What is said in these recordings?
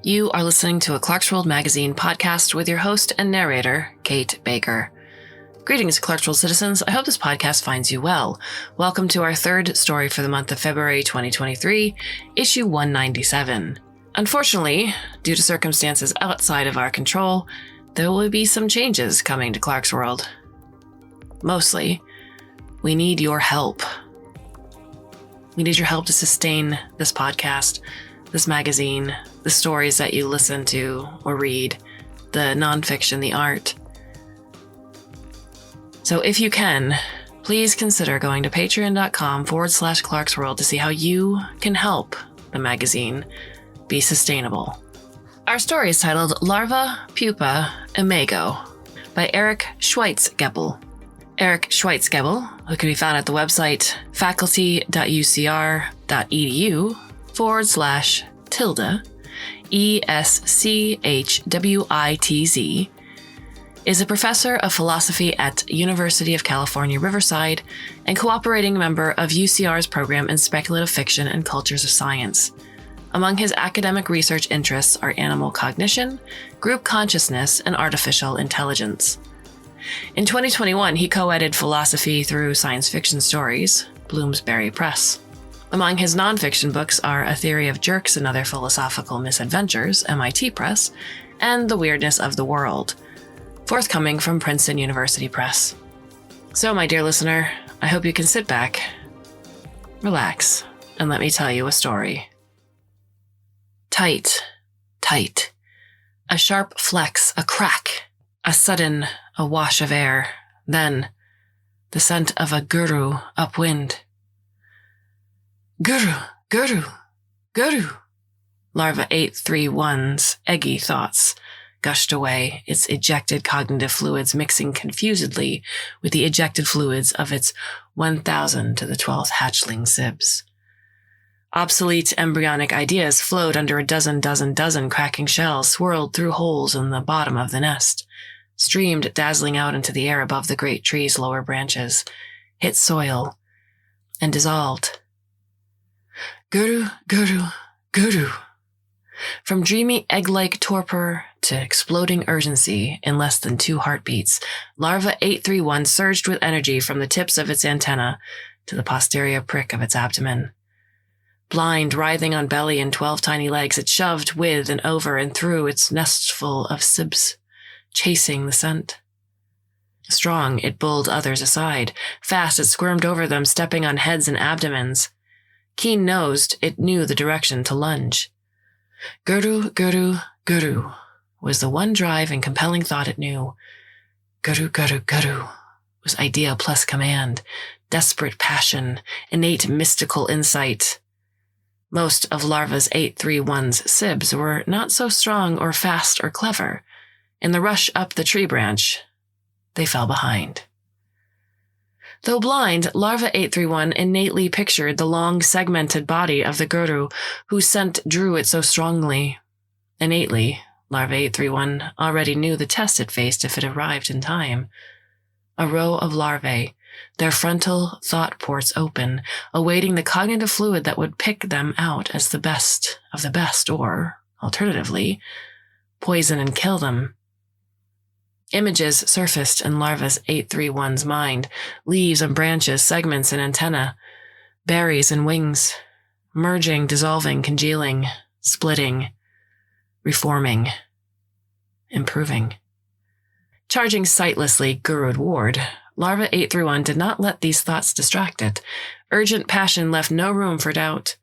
You are listening to a Clarkesworld Magazine podcast with your host and narrator, Kate Baker. Greetings, Clarkesworld citizens. I hope this podcast finds you well. Welcome to our third story for the month of February 2023, issue 197. Unfortunately, due to circumstances outside of our control, there will be some changes coming to Clarkesworld. Mostly, we need your help. We need your help to sustain this podcast, this magazine, the stories that you listen to or read, the nonfiction, the art. So if you can, please consider going to patreon.com/Clarkesworld to see how you can help the magazine be sustainable. Our story is titled Larva Pupa Imago by Eric Schwitzgebel. Eric Schwitzgebel, who can be found at the website faculty.ucr.edu/ESCHWITZ, is a professor of philosophy at University of California, Riverside, and cooperating member of UCR's program in speculative fiction and cultures of science. Among his academic research interests are animal cognition, group consciousness, and artificial intelligence. In 2021, he co-edited Philosophy Through Science Fiction Stories, Bloomsbury Press. Among his nonfiction books are A Theory of Jerks and Other Philosophical Misadventures, MIT Press, and The Weirdness of the World, forthcoming from Princeton University Press. So, my dear listener, I hope you can sit back, relax, and let me tell you a story. Tight, tight. A sharp flex, a crack, a sudden, a wash of air, then the scent of a guru upwind. Guru, guru, guru. Larva 831's eggy thoughts gushed away, its ejected cognitive fluids mixing confusedly with the ejected fluids of its 1,000 to the 12th hatchling sibs. Obsolete embryonic ideas flowed under a dozen cracking shells, swirled through holes in the bottom of the nest, streamed dazzling out into the air above the great tree's lower branches, hit soil, and dissolved. Guru, guru, guru. From dreamy egg-like torpor to exploding urgency in less than 2 heartbeats, Larva 831 surged with energy from the tips of its antenna to the posterior prick of its abdomen. Blind, writhing on belly and 12 tiny legs, it shoved with and over and through its nestful of sibs, chasing the scent. Strong, it bulled others aside. Fast, it squirmed over them, stepping on heads and abdomens. Keen-nosed, it knew the direction to lunge. Guru, guru, guru was the one drive and compelling thought it knew. Guru, guru, guru was idea plus command, desperate passion, innate mystical insight. Most of Larva's 831's sibs were not so strong or fast or clever. In the rush up the tree branch, they fell behind. Though blind, Larva 831 innately pictured the long, segmented body of the guru whose scent drew it so strongly. Innately, Larva 831 already knew the test it faced if it arrived in time. A row of larvae, their frontal thought ports open, awaiting the cognitive fluid that would pick them out as the best of the best, or, alternatively, poison and kill them. Images surfaced in Larva's 831's mind, leaves and branches, segments and antenna, berries and wings, merging, dissolving, congealing, splitting, reforming, improving. Charging sightlessly guru-ward, Larva 831 did not let these thoughts distract it. Urgent passion left no room for doubt.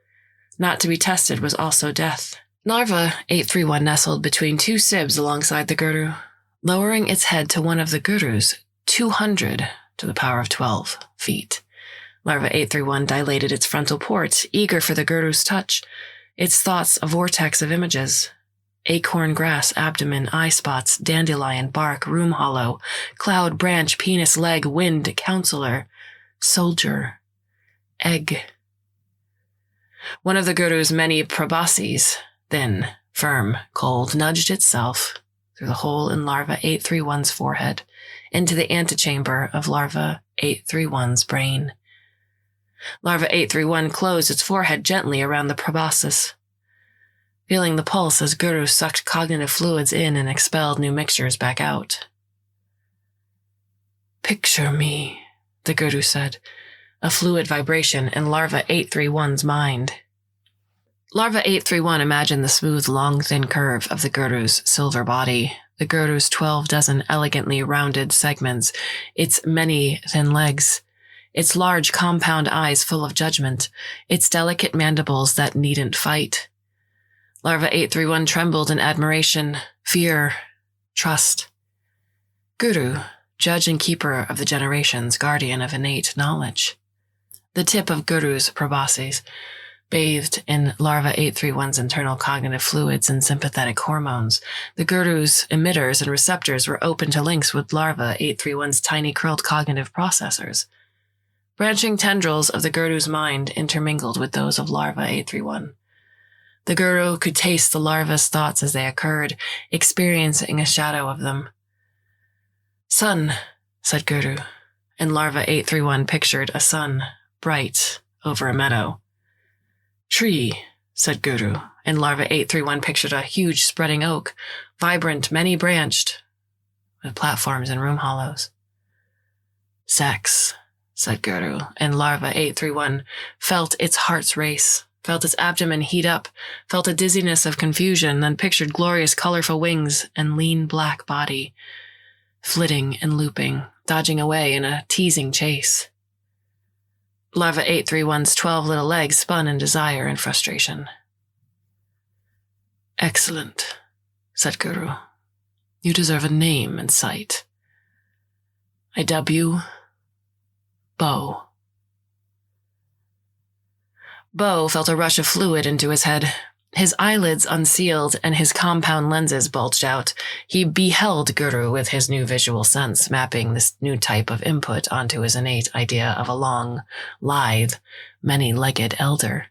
Not to be tested was also death. Larva 831 nestled between 2 sibs alongside the guru, lowering its head to one of the guru's 200 to the power of 12 feet. Larva 831 dilated its frontal port, eager for the guru's touch, its thoughts a vortex of images. Acorn grass, abdomen, eye spots, dandelion, bark, room hollow, cloud, branch, penis, leg, wind, counselor, soldier, egg. One of the guru's many proboscis, thin, firm, cold, nudged itself through the hole in Larva 831's forehead into the antechamber of Larva 831's brain. Larva 831 closed its forehead gently around the proboscis. feeling the pulse as Guru sucked cognitive fluids in and expelled new mixtures back out. "Picture me," the Guru said, a fluid vibration in Larva 831's mind. Larva 831 imagined the smooth, long, thin curve of the Guru's silver body, the Guru's 12 dozen elegantly rounded segments, its many thin legs, its large compound eyes full of judgment, its delicate mandibles that needn't fight. Larva 831 trembled in admiration, fear, trust. Guru, judge and keeper of the generations, guardian of innate knowledge. The tip of Guru's proboscis, bathed in Larva 831's internal cognitive fluids and sympathetic hormones, the Guru's emitters and receptors were open to links with Larva 831's tiny curled cognitive processors. Branching tendrils of the Guru's mind intermingled with those of Larva 831. The Guru could taste the larva's thoughts as they occurred, experiencing a shadow of them. "Sun," said Guru, and Larva 831 pictured a sun, bright, over a meadow. "Tree," said Guru, and Larva 831 pictured a huge spreading oak, vibrant, many-branched, with platforms and room hollows. "Sex," said Guru, and Larva 831 felt its heart's race, felt its abdomen heat up, felt a dizziness of confusion, then pictured glorious colorful wings and lean black body, flitting and looping, dodging away in a teasing chase. Larva 831's 12 little legs spun in desire and frustration. "Excellent," said Guru. "You deserve a name and sight. I dub you Bo." Bo felt a rush of fluid into his head. His eyelids unsealed and his compound lenses bulged out. He beheld Guru with his new visual sense, mapping this new type of input onto his innate idea of a long, lithe, many-legged elder.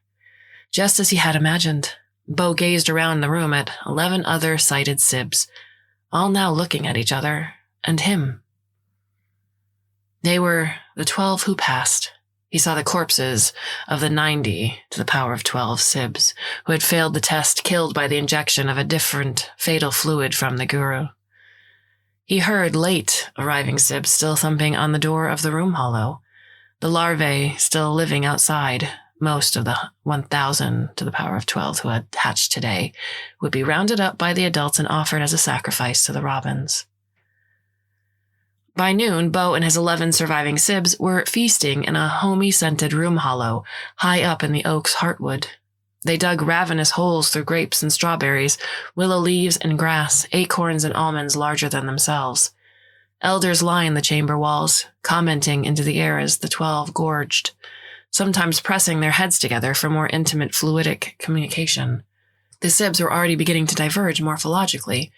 Just as he had imagined, Bo gazed around the room at 11 other sighted Sibs, all now looking at each other and him. They were the 12 who passed. He saw the corpses of the 90 to the power of 12 Sibs who had failed the test, killed by the injection of a different fatal fluid from the Guru. He heard late arriving Sibs still thumping on the door of the room hollow, the larvae still living outside. Most of the 1,000 to the power of 12 who had hatched today would be rounded up by the adults and offered as a sacrifice to the robins. By noon, Bo and his 11 surviving Sibs were feasting in a homey-scented room hollow, high up in the oak's heartwood. They dug ravenous holes through grapes and strawberries, willow leaves and grass, acorns and almonds larger than themselves. Elders lined the chamber walls, commenting into the air as the 12 gorged, sometimes pressing their heads together for more intimate fluidic communication. The Sibs were already beginning to diverge morphologically.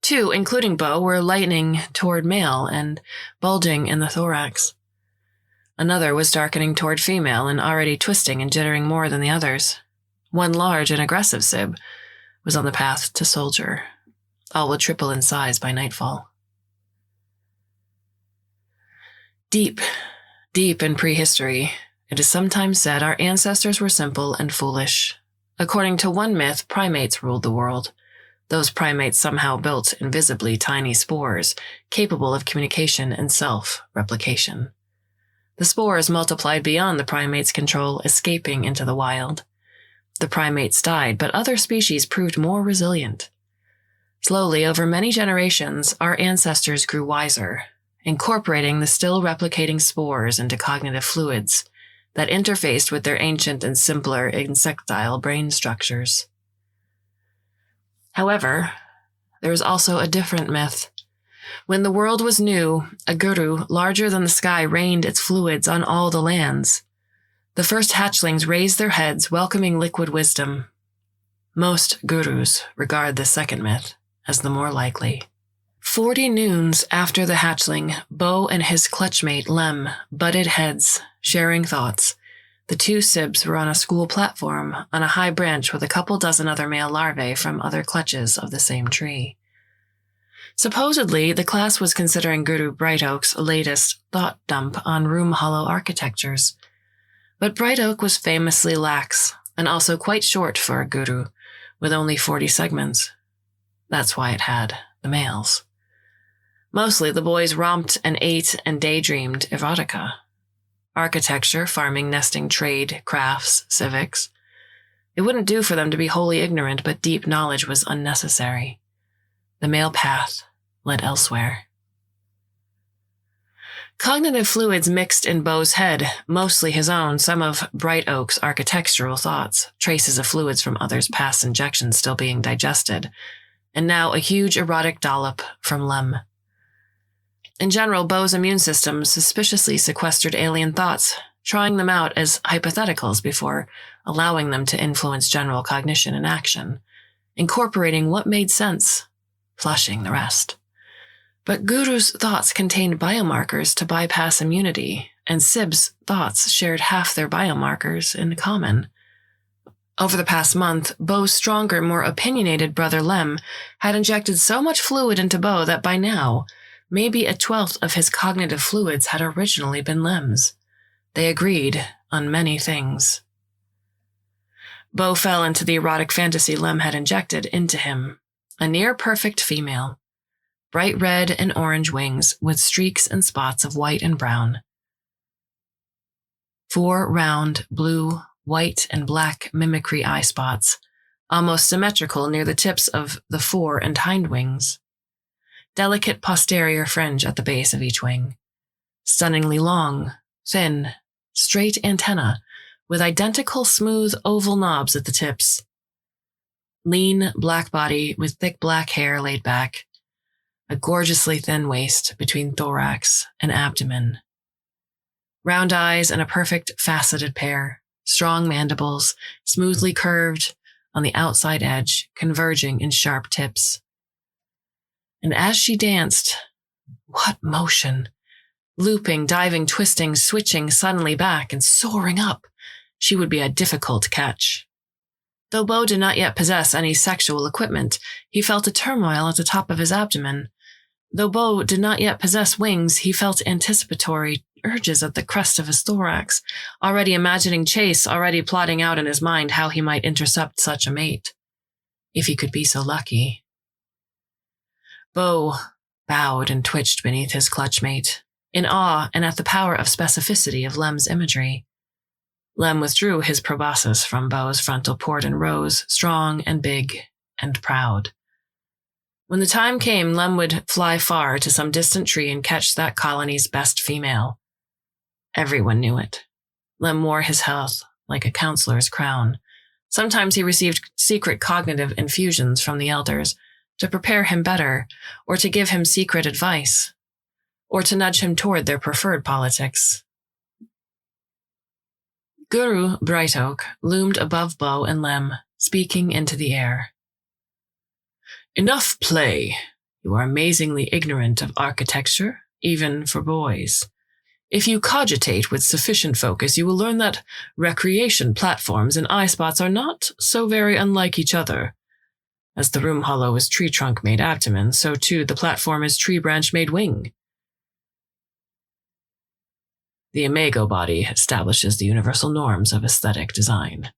2, including Bo, were lightening toward male and bulging in the thorax. Another was darkening toward female and already twisting and jittering more than the others. One large and aggressive Sib was on the path to soldier. All would triple in size by nightfall. Deep, deep in prehistory, it is sometimes said our ancestors were simple and foolish. According to one myth, primates ruled the world. Those primates somehow built invisibly tiny spores, capable of communication and self-replication. The spores multiplied beyond the primates' control, escaping into the wild. The primates died, but other species proved more resilient. Slowly, over many generations, our ancestors grew wiser, incorporating the still replicating spores into cognitive fluids that interfaced with their ancient and simpler insectile brain structures. However, there was also a different myth. When the world was new, a Guru larger than the sky rained its fluids on all the lands. The first hatchlings raised their heads, welcoming liquid wisdom. Most Gurus regard the second myth as the more likely. 40 noons after the hatchling, Bo and his clutchmate Lem butted heads, sharing thoughts. The 2 Sibs were on a school platform on a high branch with a couple dozen other male larvae from other clutches of the same tree. Supposedly, the class was considering Guru Bright Oak's latest thought dump on room hollow architectures. But Bright Oak was famously lax and also quite short for a Guru, with only 40 segments. That's why it had the males. Mostly the boys romped and ate and daydreamed erotica. Architecture, farming, nesting, trade, crafts, civics. It wouldn't do for them to be wholly ignorant, but deep knowledge was unnecessary. The male path led elsewhere. Cognitive fluids mixed in Beau's head, mostly his own, some of Bright Oak's architectural thoughts, traces of fluids from others' past injections still being digested, and now a huge erotic dollop from Lem. In general, Beau's immune system suspiciously sequestered alien thoughts, trying them out as hypotheticals before allowing them to influence general cognition and action, incorporating what made sense, flushing the rest. But Guru's thoughts contained biomarkers to bypass immunity, and Sib's thoughts shared half their biomarkers in common. Over the past month, Beau's stronger, more opinionated brother Lem had injected so much fluid into Beau that by now, maybe 1/12 of his cognitive fluids had originally been Lem's. They agreed on many things. Beau fell into the erotic fantasy Lem had injected into him, a near-perfect female. Bright red and orange wings with streaks and spots of white and brown. 4 round, blue, white, and black mimicry eye spots, almost symmetrical near the tips of the fore and hind wings. Delicate posterior fringe at the base of each wing. Stunningly long, thin, straight antenna with identical smooth oval knobs at the tips. Lean black body with thick black hair laid back. A gorgeously thin waist between thorax and abdomen. Round eyes and a perfect faceted pair, strong mandibles, smoothly curved on the outside edge, converging in sharp tips. And as she danced, what motion! Looping, diving, twisting, switching suddenly back and soaring up, she would be a difficult catch. Though Beau did not yet possess any sexual equipment, he felt a turmoil at the top of his abdomen. Though Beau did not yet possess wings, he felt anticipatory urges at the crest of his thorax, already imagining chase, already plotting out in his mind how he might intercept such a mate. If he could be so lucky. Beau bowed and twitched beneath his clutch mate, in awe and at the power of specificity of Lem's imagery. Lem withdrew his proboscis from Beau's frontal port and rose, strong and big and proud. When the time came, Lem would fly far to some distant tree and catch that colony's best female. Everyone knew it. Lem wore his health like a counselor's crown. Sometimes he received secret cognitive infusions from the elders to prepare him better, or to give him secret advice, or to nudge him toward their preferred politics. Guru Brightoak loomed above Beau and Lem, speaking into the air. Enough play. You are amazingly ignorant of architecture, even for boys. If you cogitate with sufficient focus, you will learn that recreation platforms and eye spots are not so very unlike each other. As the room hollow is tree trunk made abdomen, so too the platform is tree branch made wing. The Imago body establishes the universal norms of aesthetic design.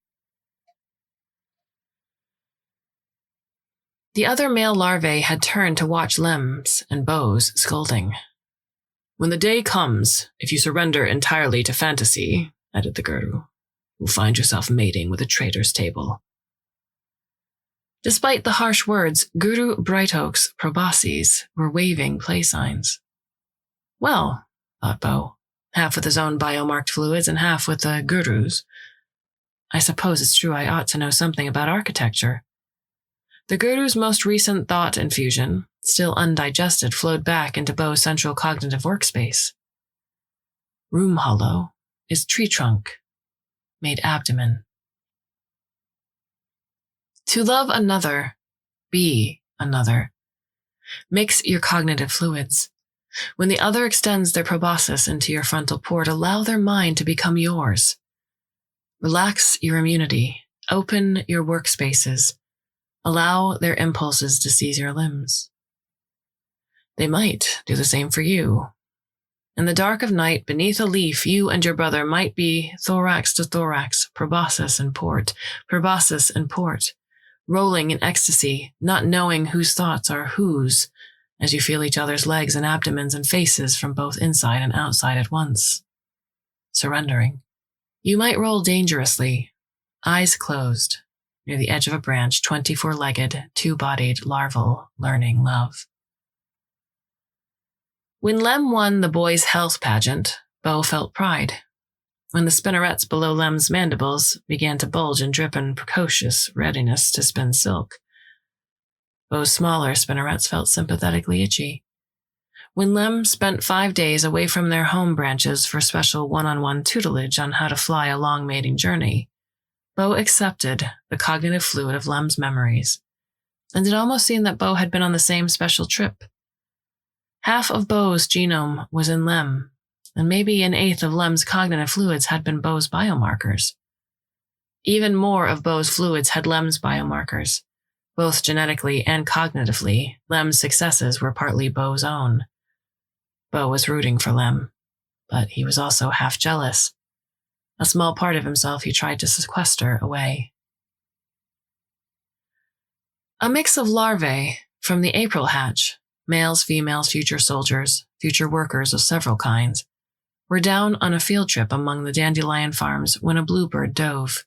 The other male larvae had turned to watch Lem's and Beau's scolding. When the day comes, if you surrender entirely to fantasy, added the Guru, you'll find yourself mating with a traitor's table. Despite the harsh words, Guru Brightoak's probosces were waving play signs. Well, thought Beau, half with his own biomarked fluids and half with the Guru's. I suppose it's true I ought to know something about architecture. The Guru's most recent thought infusion, still undigested, flowed back into Beau's central cognitive workspace. Room hollow is tree trunk, made abdomen. To love another, be another. Mix your cognitive fluids. When the other extends their proboscis into your frontal port, allow their mind to become yours. Relax your immunity. Open your workspaces. Allow their impulses to seize your limbs. They might do the same for you. In the dark of night, beneath a leaf, you and your brother might be thorax to thorax, proboscis and port, rolling in ecstasy, not knowing whose thoughts are whose, as you feel each other's legs and abdomens and faces from both inside and outside at once. Surrendering. You might roll dangerously, eyes closed, near the edge of a branch, 24-legged, two-bodied, larval, learning love. When Lem won the boys' health pageant, Bo felt pride. When the spinnerets below Lem's mandibles began to bulge and drip in precocious readiness to spin silk, Bo's smaller spinnerets felt sympathetically itchy. When Lem spent 5 days away from their home branches for special one-on-one tutelage on how to fly a long mating journey, Bo accepted the cognitive fluid of Lem's memories, and it almost seemed that Bo had been on the same special trip. Half of Bo's genome was in Lem, and maybe an eighth of Lem's cognitive fluids had been Bo's biomarkers. Even more of Bo's fluids had Lem's biomarkers. Both genetically and cognitively, Lem's successes were partly Bo's own. Bo was rooting for Lem, but he was also half jealous. A small part of himself he tried to sequester away. A mix of larvae from the April hatch, males, females, future soldiers, future workers of several kinds, were down on a field trip among the dandelion farms when a bluebird dove.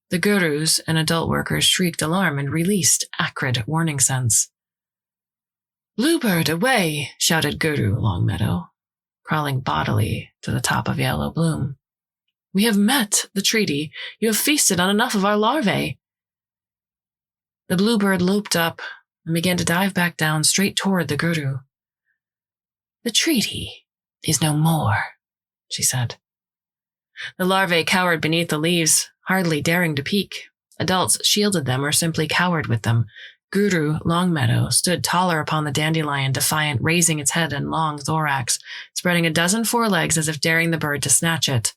The gurus and adult workers shrieked alarm and released acrid warning scents. "Bluebird, away!" shouted Guru Longmeadow, crawling bodily to the top of Yellow Bloom. "We have met the treaty. You have feasted on enough of our larvae." The bluebird loped up and began to dive back down straight toward the Guru. "The treaty is no more," she said. The larvae cowered beneath the leaves, hardly daring to peek. Adults shielded them or simply cowered with them. Guru Longmeadow stood taller upon the dandelion, defiant, raising its head and long thorax, spreading a dozen forelegs as if daring the bird to snatch it.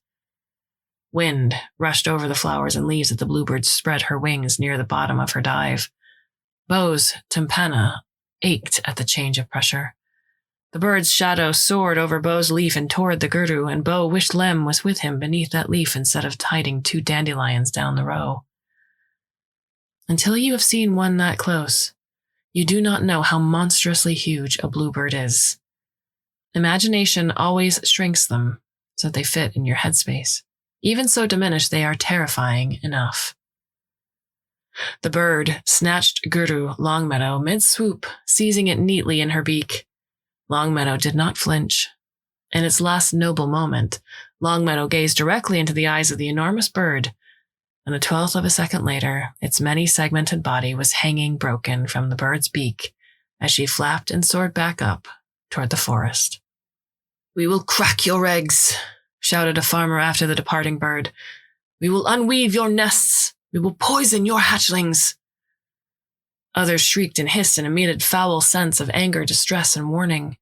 Wind rushed over the flowers and leaves as the bluebird spread her wings near the bottom of her dive. Bo's tympana ached at the change of pressure. The bird's shadow soared over Bo's leaf and toward the Guru, and Bo wished Lem was with him beneath that leaf instead of hiding 2 dandelions down the row. Until you have seen one that close, you do not know how monstrously huge a bluebird is. Imagination always shrinks them so that they fit in your headspace. Even so diminished, they are terrifying enough. The bird snatched Guru Longmeadow mid-swoop, seizing it neatly in her beak. Longmeadow did not flinch. In its last noble moment, Longmeadow gazed directly into the eyes of the enormous bird, and a 1/12 of a second later, its many-segmented body was hanging broken from the bird's beak as she flapped and soared back up toward the forest. "We will crack your eggs," shouted a farmer after the departing bird. "We will unweave your nests. We will poison your hatchlings." Others shrieked and hissed and emitted foul scents of anger, distress, and warning.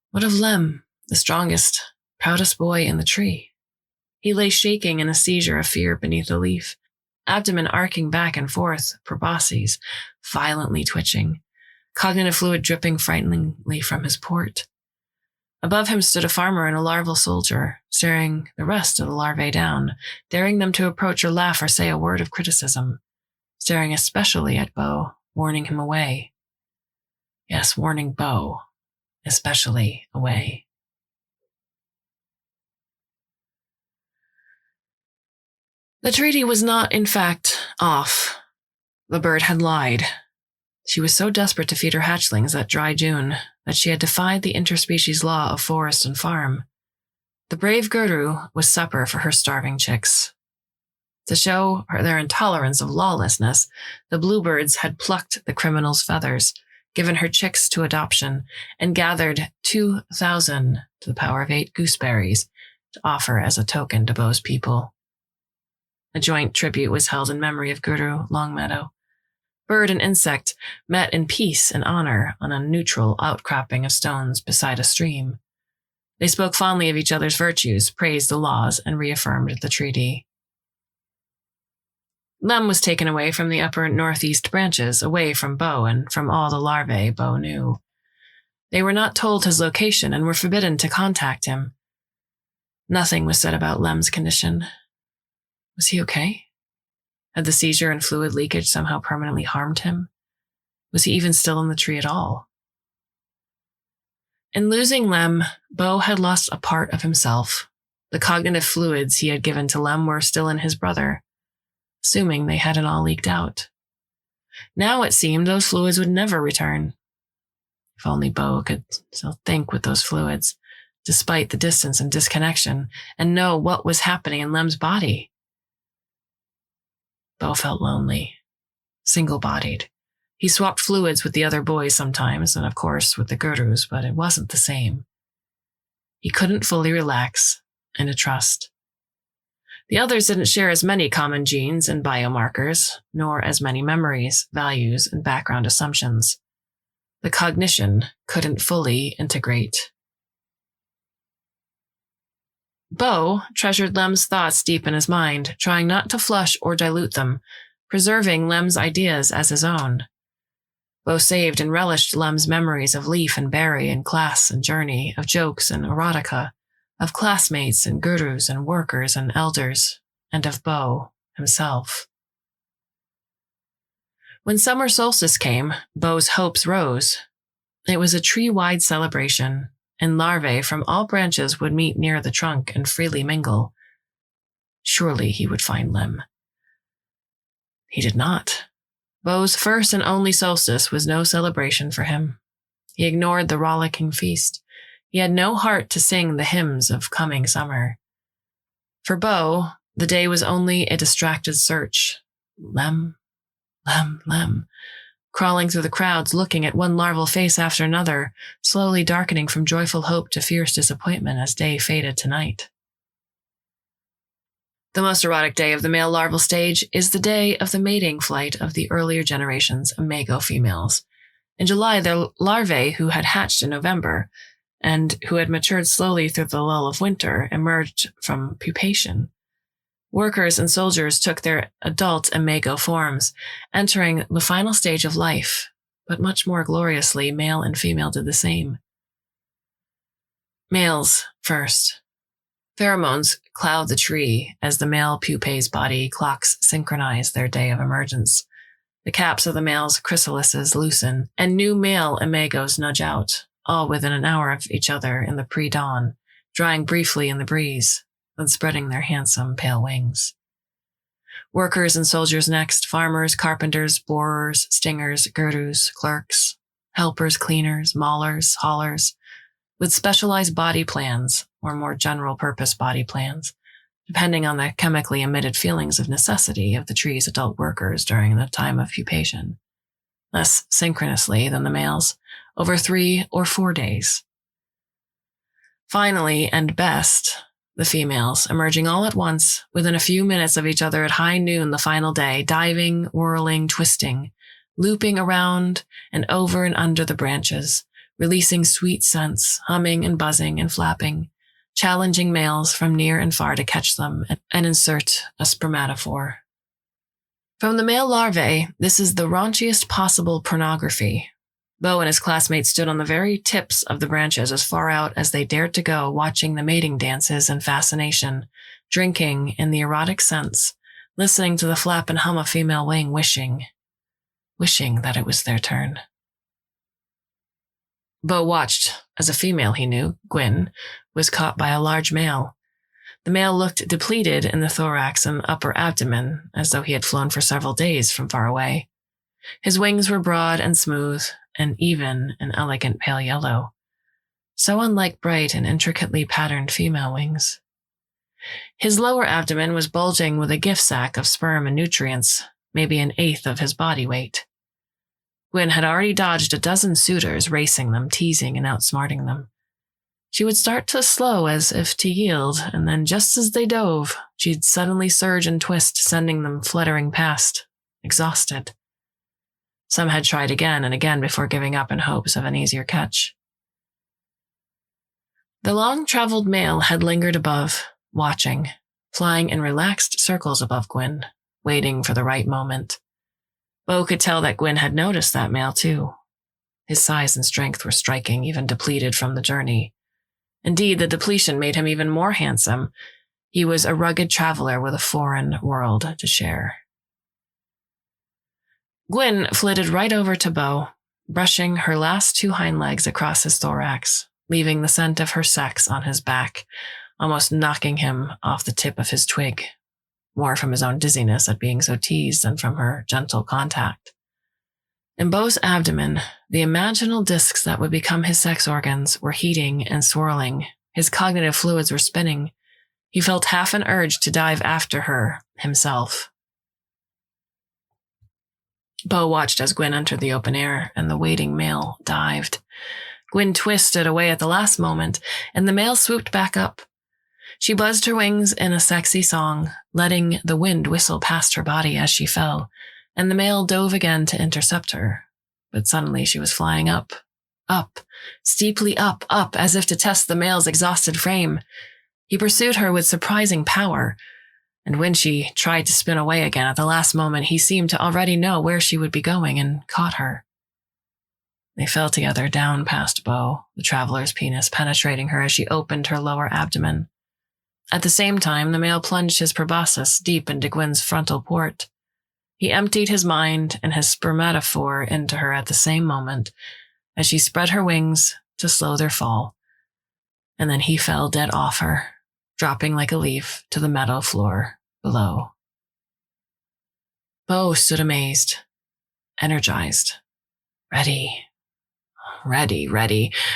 What of Lem, the strongest, proudest boy in the tree? He lay shaking in a seizure of fear beneath a leaf, abdomen arcing back and forth, proboscis violently twitching, cognitive fluid dripping frighteningly from his port. Above him stood a farmer and a larval soldier, staring the rest of the larvae down, daring them to approach or laugh or say a word of criticism, staring especially at Bo, warning him away. Yes, warning Bo, especially away. The treaty was not, in fact, off. The bird had lied. She was so desperate to feed her hatchlings that dry June that she had defied the interspecies law of forest and farm. The brave Guru was supper for her starving chicks. To show her their intolerance of lawlessness, the bluebirds had plucked the criminal's feathers, given her chicks to adoption, and gathered 2,000 to the power of 8 gooseberries to offer as a token to Bo's people. A joint tribute was held in memory of Guru Longmeadow. Bird and insect met in peace and honor on a neutral outcropping of stones beside a stream. They spoke fondly of each other's virtues, praised the laws, and reaffirmed the treaty. Lem was taken away from the upper northeast branches, away from Bo and from all the larvae Bo knew. They were not told his location and were forbidden to contact him. Nothing was said about Lem's condition. Was he okay? Had the seizure and fluid leakage somehow permanently harmed him? Was he even still in the tree at all? In losing Lem, Bo had lost a part of himself. The cognitive fluids he had given to Lem were still in his brother, assuming they hadn't all leaked out. Now it seemed those fluids would never return. If only Bo could still think with those fluids, despite the distance and disconnection, and know what was happening in Lem's body. Bo felt lonely, single-bodied. He swapped fluids with the other boys sometimes, and of course with the gurus, but it wasn't the same. He couldn't fully relax and trust. The others didn't share as many common genes and biomarkers, nor as many memories, values, and background assumptions. The cognition couldn't fully integrate. Bo treasured Lem's thoughts deep in his mind, trying not to flush or dilute them, preserving Lem's ideas as his own. Bo saved and relished Lem's memories of Leaf and Barry and class and journey, of jokes and erotica, of classmates and gurus and workers and elders, and of Bo himself. When summer solstice came, Bo's hopes rose. It was a tree-wide celebration, and larvae from all branches would meet near the trunk and freely mingle. Surely he would find Lem. He did not. Bo's first and only solstice was no celebration for him. He ignored the rollicking feast. He had no heart to sing the hymns of coming summer. For Bo, the day was only a distracted search. Lem, Lem, Lem, crawling through the crowds, looking at one larval face after another, slowly darkening from joyful hope to fierce disappointment as day faded to night. The most erotic day of the male larval stage is the day of the mating flight of the earlier generation's Imago females. In July, their larvae, who had hatched in November, and who had matured slowly through the lull of winter, emerged from pupation. Workers and soldiers took their adult Imago forms, entering the final stage of life, but much more gloriously, male and female did the same. Males first. Pheromones cloud the tree as the male pupae's body clocks synchronize their day of emergence. The caps of the male's chrysalises loosen, and new male imagos nudge out, all within an hour of each other in the pre-dawn, drying briefly in the breeze, then spreading their handsome pale wings. Workers and soldiers next, farmers, carpenters, borers, stingers, gurus, clerks, helpers, cleaners, maulers, haulers, with specialized body plans or more general-purpose body plans, depending on the chemically emitted feelings of necessity of the tree's adult workers during the time of pupation, less synchronously than the males, over 3 or 4 days. Finally, and best, the females, emerging all at once, within a few minutes of each other at high noon the final day, diving, whirling, twisting, looping around and over and under the branches, releasing sweet scents, humming and buzzing and flapping, challenging males from near and far to catch them and insert a spermatophore. From the male larvae, this is the raunchiest possible pornography. Bo and his classmates stood on the very tips of the branches as far out as they dared to go, watching the mating dances in fascination, drinking in the erotic scents, listening to the flap and hum of female wing, wishing that it was their turn. Bo watched as a female he knew, Gwyn, was caught by a large male. The male looked depleted in the thorax and upper abdomen, as though he had flown for several days from far away. His wings were broad and smooth, and even an elegant pale yellow, so unlike bright and intricately patterned female wings. His lower abdomen was bulging with a gift sack of sperm and nutrients, maybe 1/8 of his body weight. Gwyn had already dodged a dozen suitors, racing them, teasing, and outsmarting them. She would start to slow as if to yield, and then just as they dove, she'd suddenly surge and twist, sending them fluttering past, exhausted. Some had tried again and again before giving up in hopes of an easier catch. The long-traveled male had lingered above, watching, flying in relaxed circles above Gwyn, waiting for the right moment. Bo could tell that Gwyn had noticed that male too. His size and strength were striking, even depleted from the journey. Indeed, the depletion made him even more handsome. He was a rugged traveler with a foreign world to share. Gwyn flitted right over to Bo, brushing her last 2 hind legs across his thorax, leaving the scent of her sex on his back, almost knocking him off the tip of his twig, more from his own dizziness at being so teased than from her gentle contact. In Bo's abdomen, the imaginal discs that would become his sex organs were heating and swirling. His cognitive fluids were spinning. He felt half an urge to dive after her himself. Bo watched as Gwyn entered the open air, and the waiting male dived. Gwyn twisted away at the last moment, and the male swooped back up. She buzzed her wings in a sexy song, letting the wind whistle past her body as she fell, and the male dove again to intercept her. But suddenly she was flying up, steeply up, as if to test the male's exhausted frame. He pursued her with surprising power, and when she tried to spin away again at the last moment, he seemed to already know where she would be going and caught her. They fell together down past Bo, the traveler's penis penetrating her as she opened her lower abdomen. At the same time, the male plunged his proboscis deep into Gwyn's frontal port. He emptied his mind and his spermatophore into her at the same moment as she spread her wings to slow their fall. And then he fell dead off her, dropping like a leaf to the meadow floor below. Bo stood amazed, energized, ready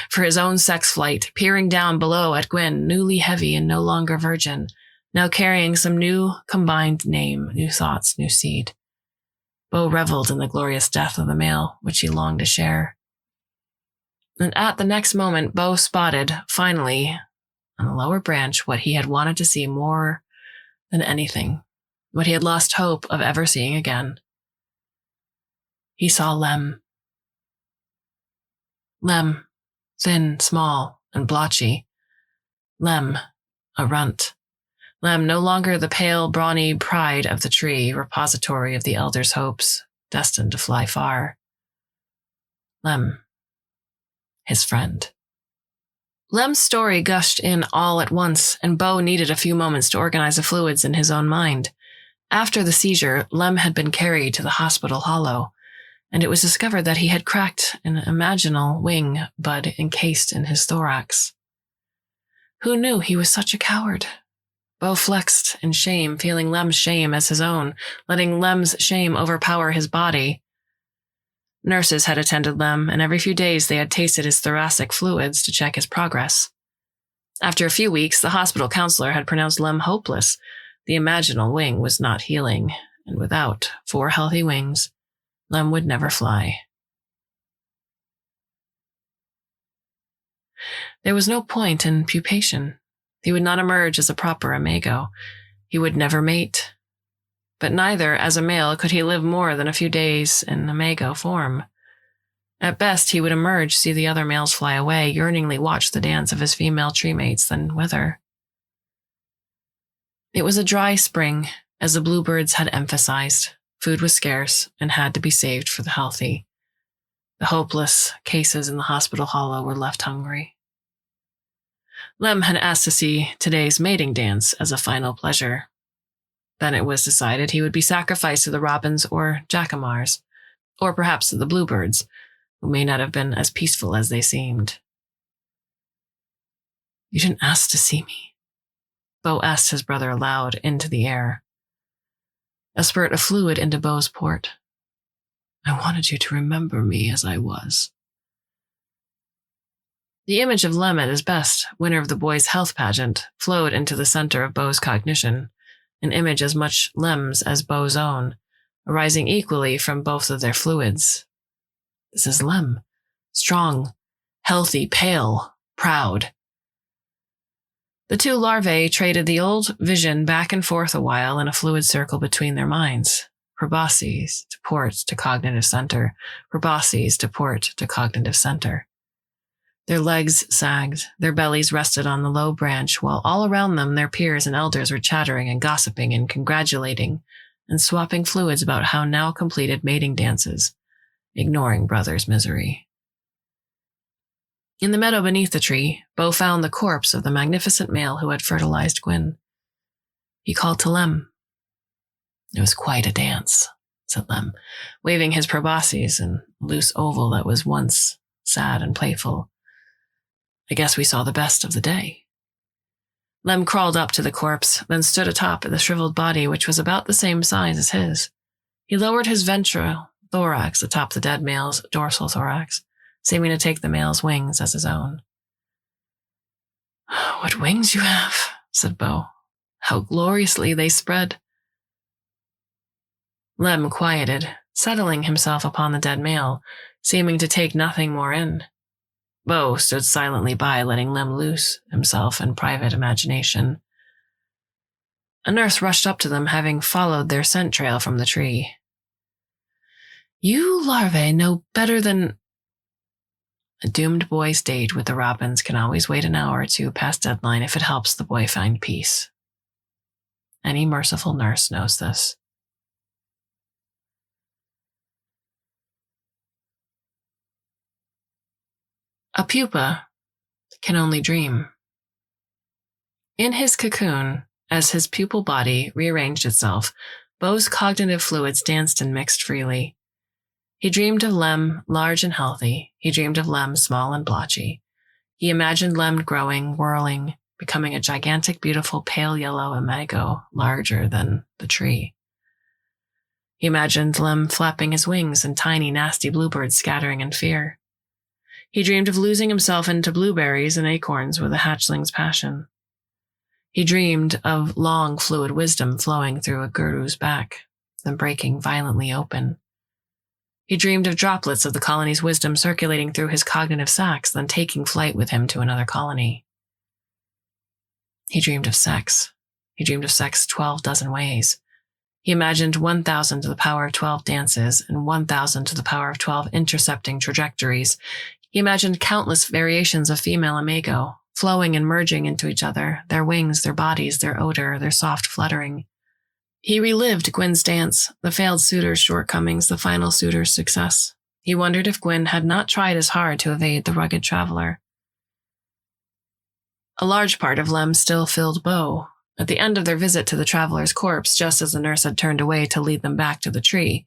for his own sex flight, peering down below at Gwyn, newly heavy and no longer virgin, now carrying some new combined name, new thoughts, new seed. Bo reveled in the glorious death of the male, which he longed to share. And at the next moment, Bo spotted, finally, on the lower branch, what he had wanted to see more than anything, what he had lost hope of ever seeing again. He saw Lem. Lem, thin, small, and blotchy. Lem, a runt. Lem, no longer the pale, brawny pride of the tree, repository of the elder's hopes, destined to fly far. Lem, his friend. Lem's story gushed in all at once, and Bo needed a few moments to organize the fluids in his own mind. After the seizure, Lem had been carried to the hospital hollow, and it was discovered that he had cracked an imaginal wing bud encased in his thorax. Who knew he was such a coward? Bo flexed in shame, feeling Lem's shame as his own, letting Lem's shame overpower his body. Nurses had attended Lem, and every few days they had tasted his thoracic fluids to check his progress. After a few weeks, the hospital counselor had pronounced Lem hopeless. The imaginal wing was not healing, and without 4 healthy wings, Lem would never fly. There was no point in pupation. He would not emerge as a proper imago. He would never mate. But neither, as a male, could he live more than a few days in imago form. At best, he would emerge, see the other males fly away, yearningly watch the dance of his female tree-mates, then wither. It was a dry spring, as the bluebirds had emphasized. Food was scarce and had to be saved for the healthy. The hopeless cases in the hospital hollow were left hungry. Lem had asked to see today's mating dance as a final pleasure. Then it was decided he would be sacrificed to the robins or jacamars, or perhaps to the bluebirds, who may not have been as peaceful as they seemed. "You didn't ask to see me," Bo asked his brother aloud into the air. A spurt of fluid into Bo's port. "I wanted you to remember me as I was." The image of Lem at his best, winner of the boys' health pageant, flowed into the center of Bo's cognition, an image as much Lem's as Bo's own, arising equally from both of their fluids. This is Lem, strong, healthy, pale, proud. The two larvae traded the old vision back and forth a while in a fluid circle between their minds. Proboscis to port to cognitive center, proboscis to port to cognitive center. Their legs sagged, their bellies rested on the low branch, while all around them their peers and elders were chattering and gossiping and congratulating and swapping fluids about how now completed mating dances, ignoring brother's misery. In the meadow beneath the tree, Bo found the corpse of the magnificent male who had fertilized Gwyn. He called to Lem. It was quite a dance, said Lem, waving his proboscis in a loose oval that was once sad and playful. I guess we saw the best of the day. Lem crawled up to the corpse, then stood atop the shriveled body, which was about the same size as his. He lowered his ventral thorax atop the dead male's dorsal thorax, seeming to take the male's wings as his own. What wings you have, said Bo. How gloriously they spread. Lem quieted, settling himself upon the dead male, seeming to take nothing more in. Bo stood silently by, letting Lem loose himself in private imagination. A nurse rushed up to them, having followed their scent trail from the tree. You larvae know better than... A doomed boy's date with the robins can always wait an hour or two past deadline if it helps the boy find peace. Any merciful nurse knows this. A pupa can only dream. In his cocoon, as his pupal body rearranged itself, Bo's cognitive fluids danced and mixed freely. He dreamed of Lem large and healthy. He dreamed of Lem small and blotchy. He imagined Lem growing, whirling, becoming a gigantic, beautiful, pale yellow imago, larger than the tree. He imagined Lem flapping his wings and tiny, nasty bluebirds scattering in fear. He dreamed of losing himself into blueberries and acorns with a hatchling's passion. He dreamed of long, fluid wisdom flowing through a guru's back, then breaking violently open. He dreamed of droplets of the colony's wisdom circulating through his cognitive sacs, then taking flight with him to another colony. He dreamed of sex. He dreamed of sex 12 dozen ways. He imagined 1,000 to the power of 12 dances and 1,000 to the power of 12 intercepting trajectories. He imagined countless variations of female imago, flowing and merging into each other, their wings, their bodies, their odor, their soft fluttering. He relived Gwen's dance, the failed suitor's shortcomings, the final suitor's success. He wondered if Gwen had not tried as hard to evade the rugged traveler. A large part of Lem still filled Bo. At the end of their visit to the traveler's corpse, just as the nurse had turned away to lead them back to the tree,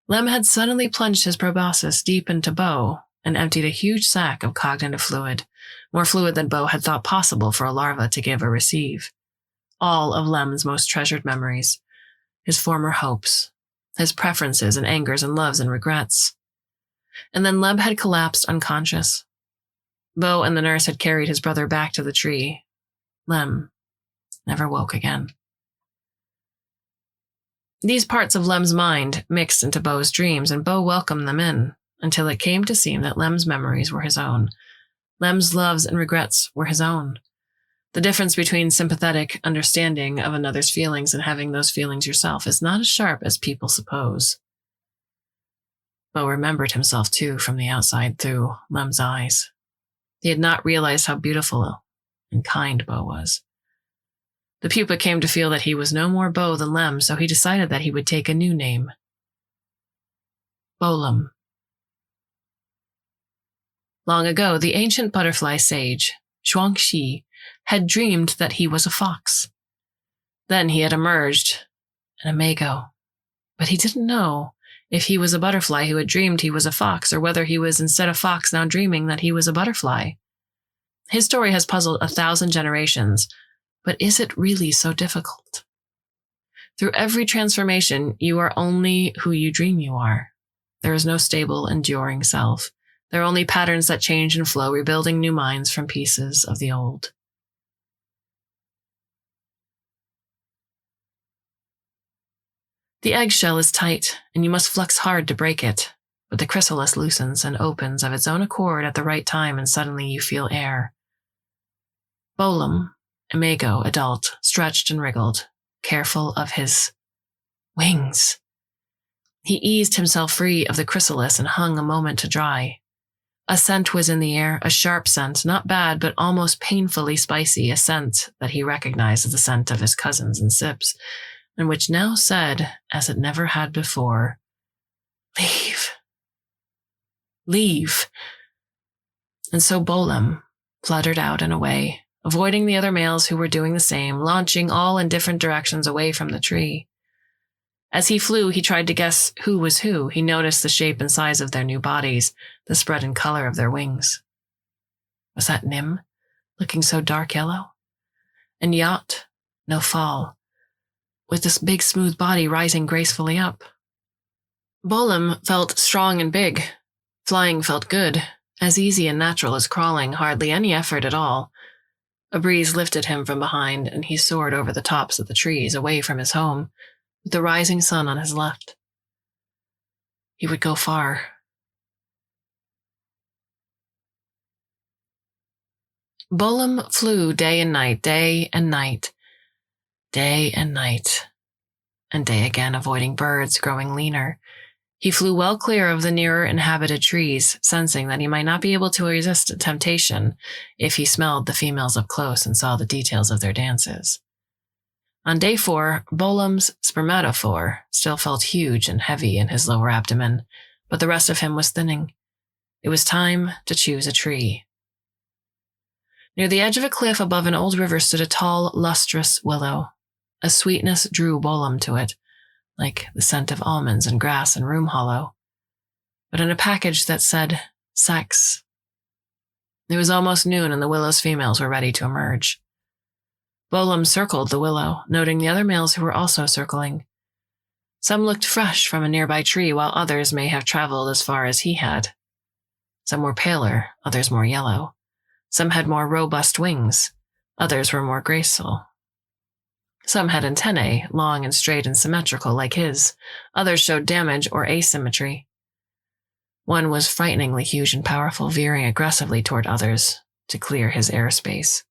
Lem had suddenly plunged his proboscis deep into Bo and emptied a huge sack of cognitive fluid, more fluid than Bo had thought possible for a larva to give or receive. All of Lem's most treasured memories, his former hopes, his preferences and angers and loves and regrets. And then Lem had collapsed unconscious. Bo and the nurse had carried his brother back to the tree. Lem never woke again. These parts of Lem's mind mixed into Bo's dreams, and Bo welcomed them in, until it came to seem that Lem's memories were his own. Lem's loves and regrets were his own. The difference between sympathetic understanding of another's feelings and having those feelings yourself is not as sharp as people suppose. Bo remembered himself, too, from the outside through Lem's eyes. He had not realized how beautiful and kind Bo was. The pupa came to feel that he was no more Bo than Lem, so he decided that he would take a new name. Bolum. Long ago, the ancient butterfly sage, Shuangxi, had dreamed that he was a fox. Then he had emerged, an imago. But he didn't know if he was a butterfly who had dreamed he was a fox, or whether he was instead a fox now dreaming that he was a butterfly. His story has puzzled 1,000 generations, but is it really so difficult? Through every transformation, you are only who you dream you are. There is no stable, enduring self. There are only patterns that change and flow, rebuilding new minds from pieces of the old. The eggshell is tight, and you must flex hard to break it, but the chrysalis loosens and opens of its own accord at the right time, and suddenly you feel air. Bolum, imago, adult, stretched and wriggled, careful of his wings. He eased himself free of the chrysalis and hung a moment to dry. A scent was in the air, a sharp scent, not bad, but almost painfully spicy, a scent that he recognized as the scent of his cousins and sips, and which now said, as it never had before, "Leave. Leave." And so Bolum fluttered out and away, avoiding the other males who were doing the same, launching all in different directions away from the tree. As he flew, he tried to guess who was who. He noticed the shape and size of their new bodies, the spread and color of their wings. Was that Nim, looking so dark yellow? And Yacht, no fall, with this big smooth body rising gracefully up. Bolum felt strong and big. Flying felt good, as easy and natural as crawling, hardly any effort at all. A breeze lifted him from behind, and he soared over the tops of the trees, away from his home, with the rising sun on his left. He would go far. Bolum flew day and night, day and night, day and night, and day again, avoiding birds, growing leaner. He flew well clear of the nearer inhabited trees, sensing that he might not be able to resist temptation if he smelled the females up close and saw the details of their dances. On day 4, Bolum's spermatophore still felt huge and heavy in his lower abdomen, but the rest of him was thinning. It was time to choose a tree. Near the edge of a cliff above an old river stood a tall, lustrous willow. A sweetness drew Bolum to it, like the scent of almonds and grass and room hollow, but in a package that said, sex. It was almost noon and the willow's females were ready to emerge. Bolum circled the willow, noting the other males who were also circling. Some looked fresh from a nearby tree, while others may have traveled as far as he had. Some were paler, others more yellow. Some had more robust wings, others were more graceful. Some had antennae, long and straight and symmetrical like his. Others showed damage or asymmetry. One was frighteningly huge and powerful, veering aggressively toward others to clear his airspace.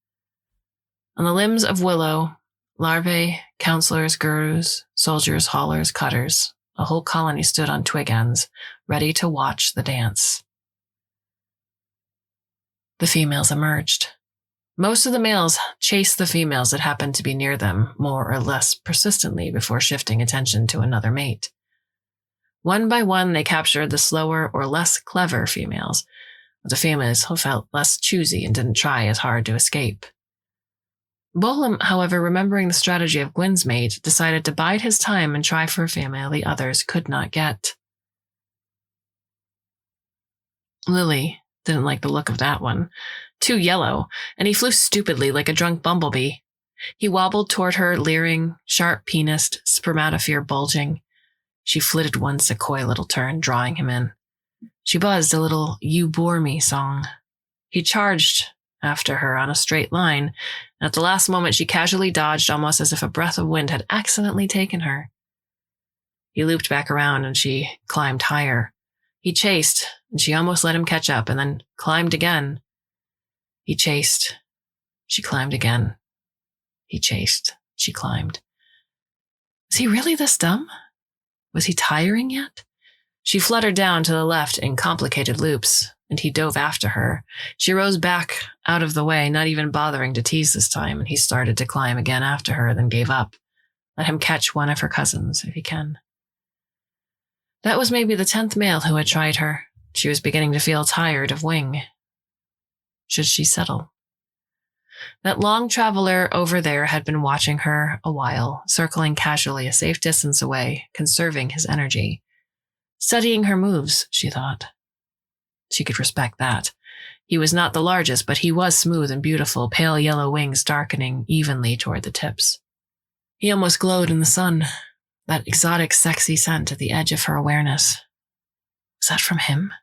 On the limbs of willow, larvae, counselors, gurus, soldiers, haulers, cutters, a whole colony stood on twig ends, ready to watch the dance. The females emerged. Most of the males chased the females that happened to be near them more or less persistently before shifting attention to another mate. One by one, they captured the slower or less clever females, but the females who felt less choosy and didn't try as hard to escape. Bolum, however, remembering the strategy of Gwyn's mate, decided to bide his time and try for a female the others could not get. Lily didn't like the look of that one. Too yellow, and he flew stupidly like a drunk bumblebee. He wobbled toward her, leering, sharp-penised, spermatophore bulging. She flitted once a coy little turn, drawing him in. She buzzed a little "You Bore Me" song. He charged after her on a straight line, and at the last moment she casually dodged, almost as if a breath of wind had accidentally taken her. He looped back around, and she climbed higher. He chased, and she almost let him catch up, and then climbed again. He chased. She climbed again. He chased. She climbed. Was he really this dumb? Was he tiring yet? She fluttered down to the left in complicated loops, and he dove after her. She rose back out of the way, not even bothering to tease this time, and he started to climb again after her, then gave up. Let him catch one of her cousins, if he can. That was maybe the 10th male who had tried her. She was beginning to feel tired of wing. Should she settle? That long traveler over there had been watching her a while, circling casually a safe distance away, conserving his energy. Studying her moves, she thought. She could respect that. He was not the largest, but he was smooth and beautiful, pale yellow wings darkening evenly toward the tips. He almost glowed in the sun, that exotic, sexy scent at the edge of her awareness. Was that from him?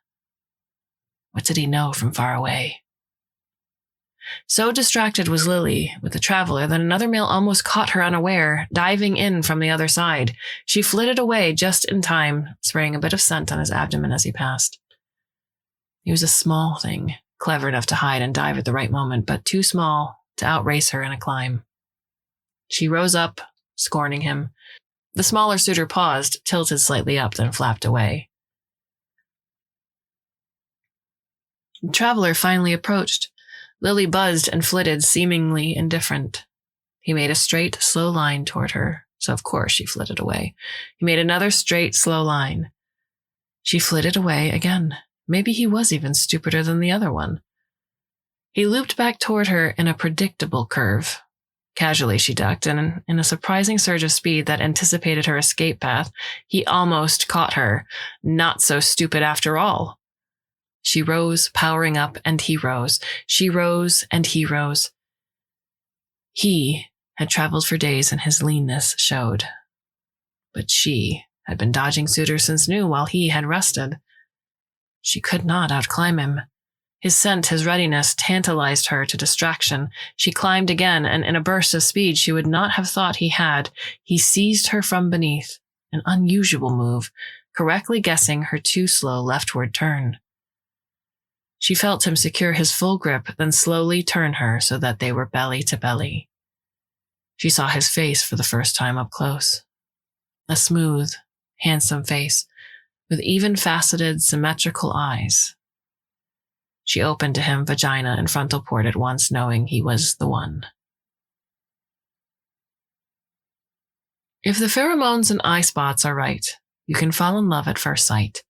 What did he know from far away? So distracted was Lily with the traveler that another male almost caught her unaware, diving in from the other side. She flitted away just in time, spraying a bit of scent on his abdomen as he passed. He was a small thing, clever enough to hide and dive at the right moment, but too small to outrace her in a climb. She rose up, scorning him. The smaller suitor paused, tilted slightly up, then flapped away. The traveler finally approached. Lily buzzed and flitted, seemingly indifferent. He made a straight, slow line toward her, so of course she flitted away. He made another straight, slow line. She flitted away again. Maybe he was even stupider than the other one. He looped back toward her in a predictable curve, Casually she ducked, and in a surprising surge of speed that anticipated her escape path, he almost caught her. Not so stupid after all. She rose, powering up, and he rose. She rose, and he rose. He had traveled for days, and his leanness showed. But she had been dodging suitors since noon while he had rested. She could not outclimb him. His scent, his readiness, tantalized her to distraction. She climbed again, and in a burst of speed she would not have thought he had, he seized her from beneath, an unusual move, correctly guessing her too slow leftward turn. She felt him secure his full grip, then slowly turn her so that they were belly to belly. She saw his face for the first time up close. A smooth, handsome face, with even-faceted, symmetrical eyes. She opened to him vagina and frontal port at once, knowing he was the one. If the pheromones and eye spots are right, you can fall in love at first sight.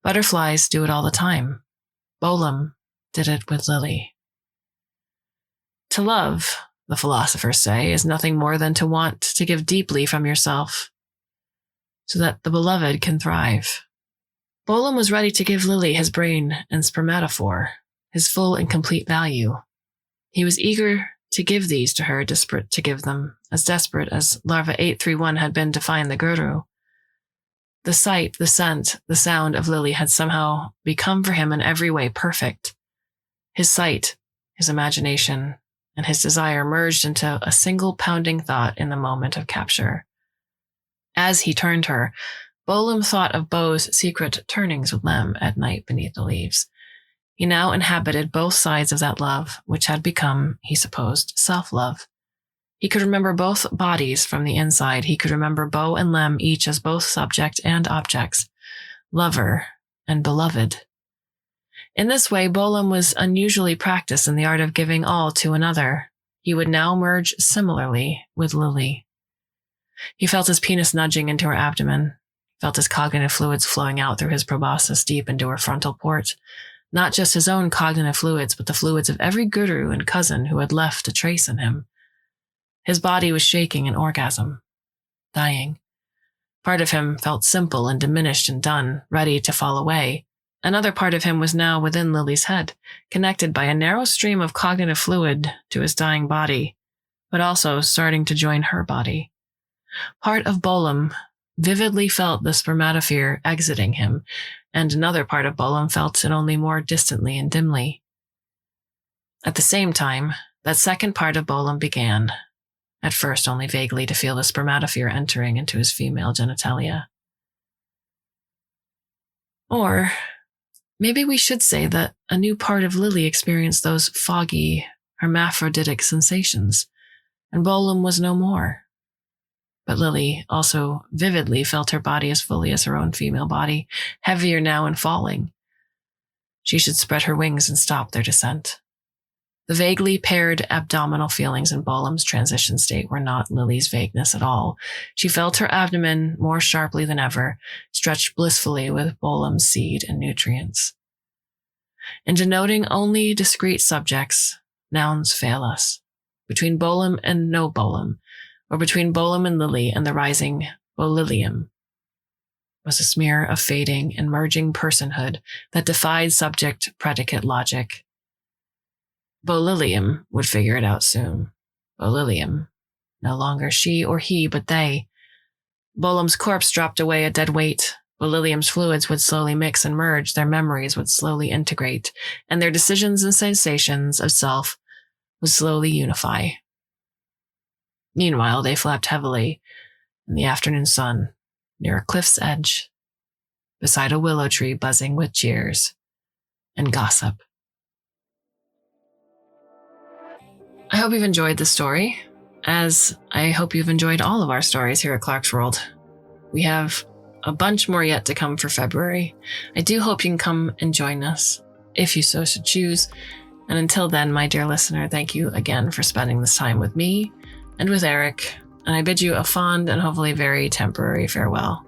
Butterflies do it all the time. Bolam did it with Lily. To love, the philosophers say, is nothing more than to want to give deeply from yourself, so that the beloved can thrive. Bolam was ready to give Lily his brain and spermatophore, his full and complete value. He was eager to give these to her, desperate to give them, as desperate as Larva 831 had been to find the Guru. The sight, the scent, the sound of Lily had somehow become for him in every way perfect. His sight, his imagination, and his desire merged into a single pounding thought in the moment of capture. As he turned her, Bolam thought of Bo's secret turnings with Lem at night beneath the leaves. He now inhabited both sides of that love, which had become, he supposed, self-love. He could remember both bodies from the inside. He could remember Bo and Lem each as both subject and objects, lover and beloved. In this way, Bolam was unusually practiced in the art of giving all to another. He would now merge similarly with Lily. He felt his penis nudging into her abdomen, felt his cognitive fluids flowing out through his proboscis deep into her frontal port. Not just his own cognitive fluids, but the fluids of every guru and cousin who had left a trace in him. His body was shaking in orgasm, dying. Part of him felt simple and diminished and done, ready to fall away. Another part of him was now within Lily's head, connected by a narrow stream of cognitive fluid to his dying body, but also starting to join her body. Part of Bolam vividly felt the spermatosphere exiting him, and another part of Bolam felt it only more distantly and dimly. At the same time, that second part of Bolam began, at first only vaguely, to feel the spermatosphere entering into his female genitalia. Or maybe we should say that a new part of Lily experienced those foggy, hermaphroditic sensations, and Bolam was no more. But Lily also vividly felt her body as fully as her own female body, heavier now and falling. She should spread her wings and stop their descent. The vaguely paired abdominal feelings in Bolam's transition state were not Lily's vagueness at all. She felt her abdomen more sharply than ever, stretched blissfully with Bolam's seed and nutrients. In denoting only discrete subjects, nouns fail us. Between Bolam and no Bolam, or between Bolam and Lily and the rising Bolilium, was a smear of fading and merging personhood that defied subject-predicate logic. Bolilium would figure it out soon. Bolilium, no longer she or he, but they. Bolam's corpse dropped away a dead weight. Bolilium's fluids would slowly mix and merge, their memories would slowly integrate, and their decisions and sensations of self would slowly unify. Meanwhile, they flapped heavily in the afternoon sun near a cliff's edge, beside a willow tree buzzing with cheers and gossip. I hope you've enjoyed this story, as I hope you've enjoyed all of our stories here at Clarkesworld. We have a bunch more yet to come for February. I do hope you can come and join us, if you so should choose. And until then, my dear listener, thank you again for spending this time with me and with Eric, and I bid you a fond and hopefully very temporary farewell.